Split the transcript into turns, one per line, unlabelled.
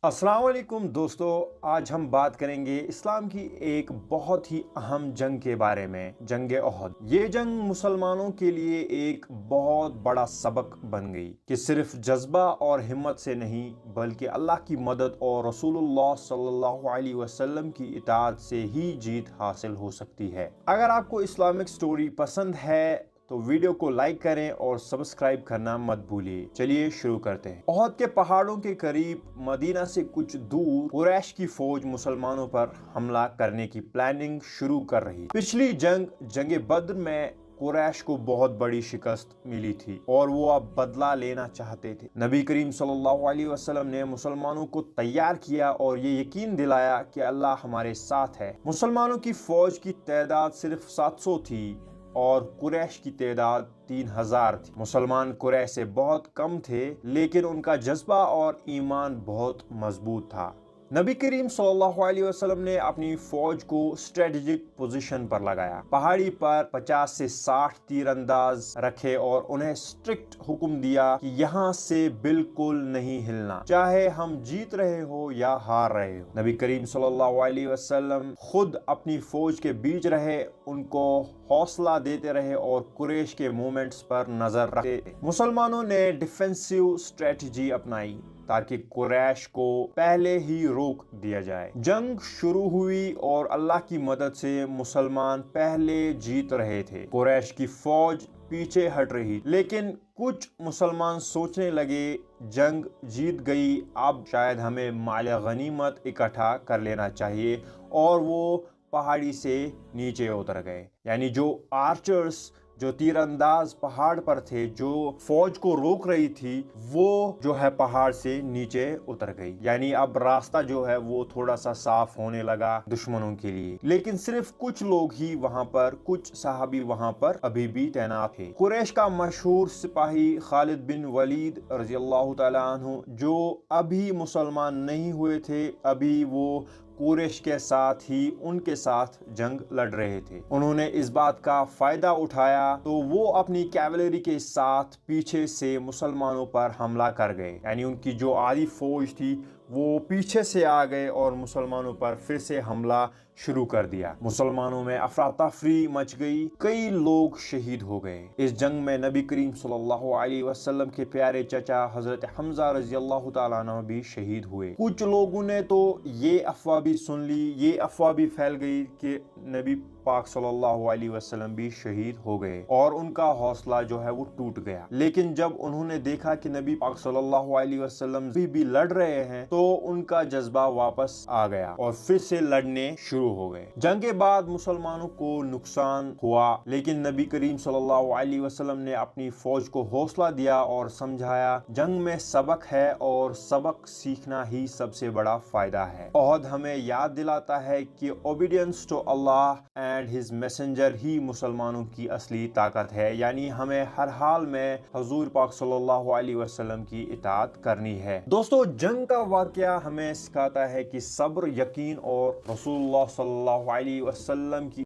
السلام علیکم دوستو، آج ہم بات کریں گے اسلام کی ایک بہت ہی اہم جنگ کے بارے میں، جنگ احد۔ یہ جنگ مسلمانوں کے لیے ایک بہت بڑا سبق بن گئی کہ صرف جذبہ اور ہمت سے نہیں بلکہ اللہ کی مدد اور رسول اللہ صلی اللہ علیہ وسلم کی اطاعت سے ہی جیت حاصل ہو سکتی ہے۔ اگر آپ کو اسلامک سٹوری پسند ہے تو ویڈیو کو لائک کریں اور سبسکرائب کرنا مت بھولیے۔ چلیے شروع کرتے ہیں۔ احد کے پہاڑوں کے قریب مدینہ سے کچھ دور قریش کی فوج مسلمانوں پر حملہ کرنے کی پلاننگ شروع کر رہی۔ پچھلی جنگ بدر میں قریش کو بہت بڑی شکست ملی تھی اور وہ اب بدلہ لینا چاہتے تھے۔ نبی کریم صلی اللہ علیہ وسلم نے مسلمانوں کو تیار کیا اور یہ یقین دلایا کہ اللہ ہمارے ساتھ ہے۔ مسلمانوں کی فوج کی تعداد صرف 700 تھی اور قریش کی تعداد 3000 تھی۔ مسلمان قریش سے بہت کم تھے لیکن ان کا جذبہ اور ایمان بہت مضبوط تھا۔ نبی کریم صلی اللہ علیہ وسلم نے اپنی فوج کو اسٹریٹجک پوزیشن پر لگایا، پہاڑی پر 50 سے 60 تیر انداز رکھے اور انہیں سٹرکٹ حکم دیا کہ یہاں سے بالکل نہیں ہلنا، چاہے ہم جیت رہے ہو یا ہار رہے ہو۔ نبی کریم صلی اللہ علیہ وسلم خود اپنی فوج کے بیچ رہے، ان کو حوصلہ دیتے رہے اور قریش کے موومنٹس پر نظر رکھتے تھے۔ مسلمانوں نے ڈیفینسو اسٹریٹجی اپنائی تاکہ قریش کو پہلے ہی روک دیا جائے۔ جنگ شروع ہوئی اور اللہ کی مدد سے مسلمان پہلے جیت رہے تھے۔ قریش کی فوج پیچھے ہٹ رہی لیکن کچھ مسلمان سوچنے لگے جنگ جیت گئی، اب شاید ہمیں مال غنیمت اکٹھا کر لینا چاہیے، اور وہ پہاڑی سے نیچے اتر گئے۔ یعنی جو آرچرز، جو تیر انداز پہاڑ پر تھے، جو فوج کو روک رہی تھی، وہ جو ہے پہاڑ سے نیچے اتر گئی۔ یعنی اب راستہ جو ہے وہ تھوڑا سا صاف ہونے لگا دشمنوں کے لیے، لیکن صرف کچھ لوگ ہی وہاں پر، کچھ صحابی وہاں پر ابھی بھی تعینات تھے۔ قریش کا مشہور سپاہی خالد بن ولید رضی اللہ تعالیٰ عنہ، جو ابھی مسلمان نہیں ہوئے تھے، ابھی وہ قریش کے ساتھ ہی ان کے ساتھ جنگ لڑ رہے تھے، انہوں نے اس بات کا فائدہ اٹھایا تو وہ اپنی کیولری کے ساتھ پیچھے سے مسلمانوں پر حملہ کر گئے۔ یعنی ان کی جو آدھی فوج تھی وہ پیچھے سے آ گئے اور مسلمانوں پر پھر سے حملہ شروع کر دیا۔ مسلمانوں میں افراتفری مچ گئی، کئی لوگ شہید ہو گئے۔ اس جنگ میں نبی کریم صلی اللہ علیہ وسلم کے پیارے چچا حضرت حمزہ رضی اللہ تعالیٰ عنہ بھی شہید ہوئے۔ کچھ لوگوں نے تو یہ افواہ بھی سن لی، یہ افواہ بھی پھیل گئی کہ نبی پاک صلی اللہ علیہ وسلم بھی شہید ہو گئے اور ان کا حوصلہ جو ہے وہ ٹوٹ گیا۔ لیکن جب انہوں نے دیکھا کہ نبی پاک صلی اللہ علیہ وسلم بھی لڑ رہے ہیں تو ان کا جذبہ واپس آ گیا اور پھر سے لڑنے شروع ہو گئے۔ جنگ کے بعد مسلمانوں کو نقصان ہوا لیکن نبی کریم صلی اللہ علیہ وسلم نے اپنی فوج کو حوصلہ دیا اور سمجھایا جنگ میں سبق ہے اور سبق سیکھنا ہی سب سے بڑا فائدہ ہے۔ احد ہمیں یاد دلاتا ہے کہ obedience to Allah and his messenger ہی مسلمانوں کی اصلی طاقت ہے، یعنی ہمیں ہر حال میں حضور پاک صلی اللہ علیہ وسلم کی اطاعت کرنی ہے۔ دوستو، جنگ کا واقعہ ہمیں سکھاتا ہے کہ صبر، یقین اور رسول اللہ صلی اللہ علیہ وسلم کی